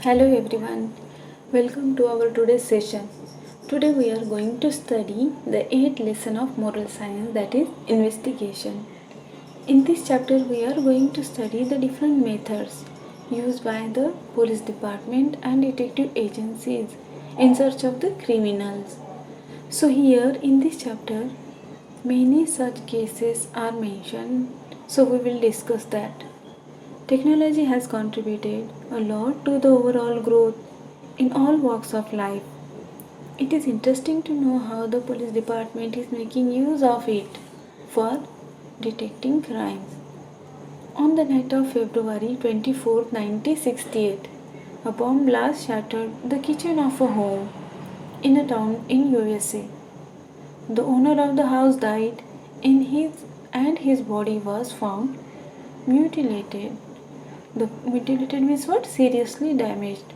Hello everyone, welcome to our today's session. Today we are going to study the 8th lesson of moral science, that is investigation. In this chapter we are going to study the different methods used by the police department and detective agencies in search of the criminals. So here in this chapter many such cases are mentioned, so we will discuss that. Technology has contributed a lot to the overall growth in all walks of life. It is interesting to know how the police department is making use of it for detecting crimes. On the night of February 24, 1968, a bomb blast shattered the kitchen of a home in a town in USA. The owner of the house died and his body was found mutilated. The mutilated means what? Seriously damaged.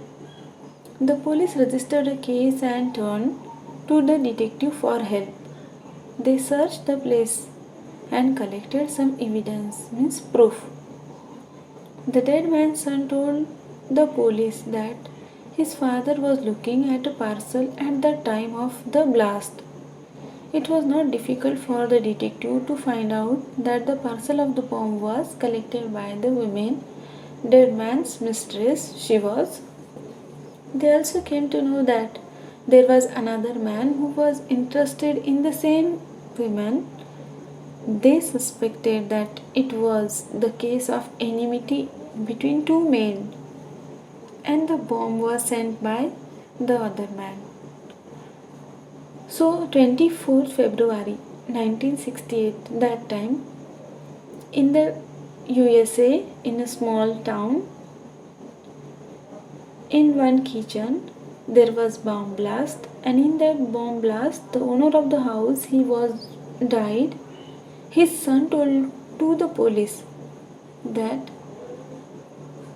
The police registered a case and turned to the detective for help. They searched the place and collected some evidence, means proof. The dead man's son told the police that his father was looking at a parcel at the time of the blast. It was not difficult for the detective to find out that the parcel of the bomb was collected by the woman, dead man's mistress she was. They also came to know that there was another man who was interested in the same woman. They suspected that it was the case of enmity between two men, and the bomb was sent by the other man. So 24th February 1968, that time in the USA, in a small town, in one kitchen there was bomb blast, and in that bomb blast the owner of the house he was died. His son told to the police that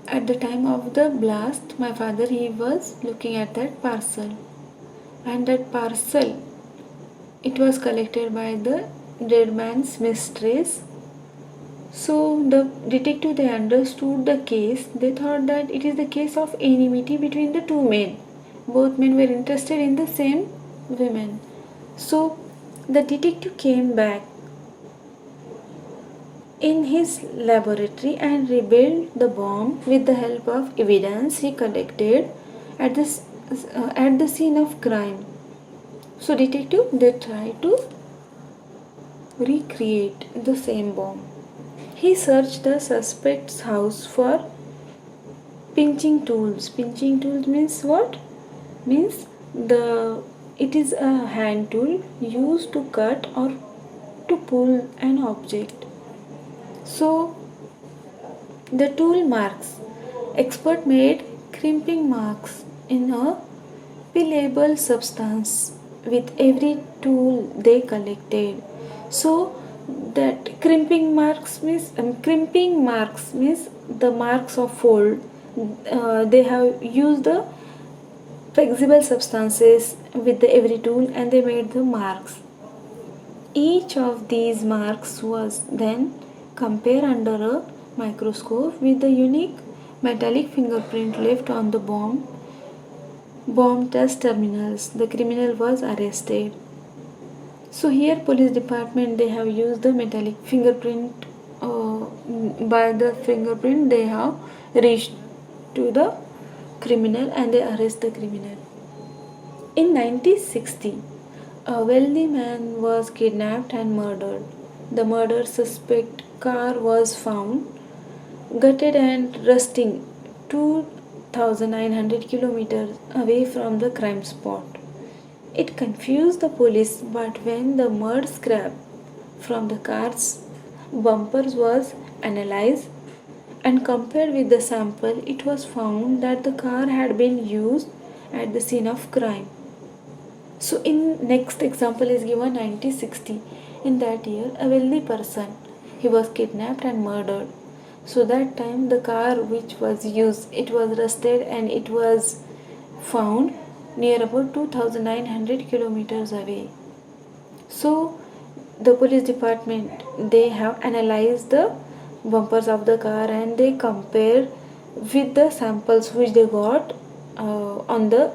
at the time of the blast my father he was looking at that parcel, and that parcel it was collected by the dead man's mistress. So the detective, they understood the case. They thought that it is the case of enmity between the two men. Both men were interested in the same woman. So the detective came back in his laboratory and rebuilt the bomb with the help of evidence he collected at the scene of crime. So detective, they tried to recreate the same bomb. He searched the suspect's house for pinching tools. Pinching tools means what? Means it is a hand tool used to cut or to pull an object. So the tool marks. Expert made crimping marks in a peelable substance with every tool they collected. So that crimping marks means the marks of fold. They have used the flexible substances with the every tool and they made the marks. Each of these marks was then compared under a microscope with the unique metallic fingerprint left on the bomb test terminals. The criminal was arrested. So here police department, they have used the metallic fingerprint. By the fingerprint they have reached to the criminal and they arrest the criminal. In 1960, a wealthy man was kidnapped and murdered. The murder suspect car was found gutted and rusting 2,900 kilometers away from the crime spot. It confused the police, but when the mud scrap from the car's bumpers was analyzed and compared with the sample, it was found that the car had been used at the scene of crime. So in next example is given 1960. In that year, a wealthy person, he was kidnapped and murdered. So that time the car which was used, it was rusted and it was found near about 2,900 kilometers away. So the police department, they have analyzed the bumpers of the car and they compare with the samples which they got uh, on the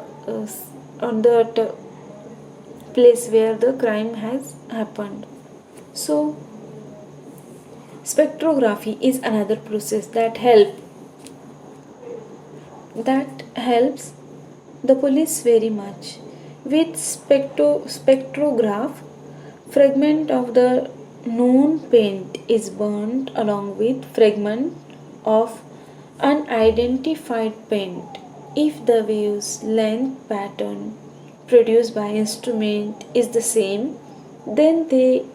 place where the crime has happened. So spectrography is another process that helps the police very much. With spectrograph, fragment of the known paint is burnt along with fragment of unidentified paint. If the wave's length pattern produced by instrument is the same, then they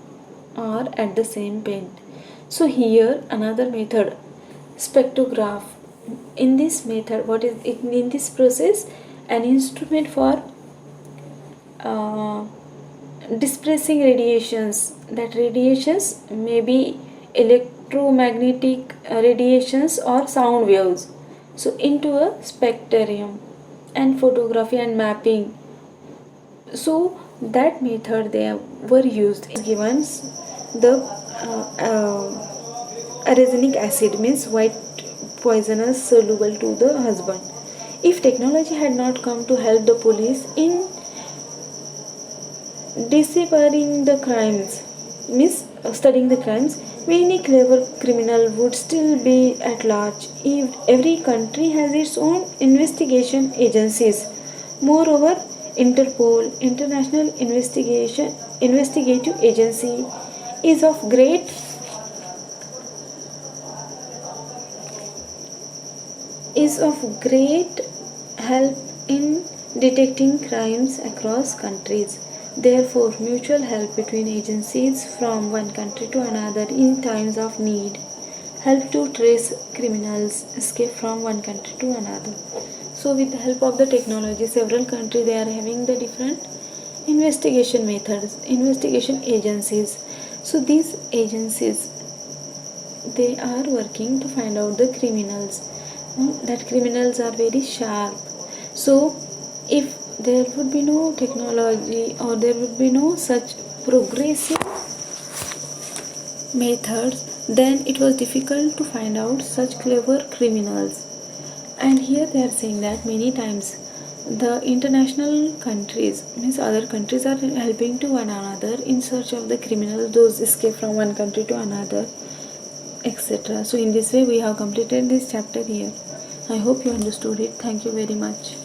are at the same paint. So here another method, spectrograph. In this method, what is it? In this process, an instrument for uh, dispersing radiations. That radiations may be electromagnetic radiations or sound waves. So into a spectrum and photography and mapping. So that method they were used. Given the arsenic acid means white poisonous soluble to the husband. If technology had not come to help the police in deciphering the crimes, means studying the crimes, many clever criminal would still be at large. If every country has its own investigation agencies. Moreover, Interpol, International Investigative Agency, is of great help in detecting crimes across countries. Therefore, mutual help between agencies from one country to another in times of need help to trace criminals escape from one country to another. So with the help of the technology, several countries they are having the different investigation methods, investigation agencies. So these agencies they are working to find out the criminals. That criminals are very sharp. So if there would be no technology or there would be no such progressive methods, then it was difficult to find out such clever criminals. And here they are saying that many times the international countries, means other countries, are helping to one another in search of the criminals, those escape from one country to another, etc. So in this way we have completed this chapter here. I hope you understood it. Thank you very much.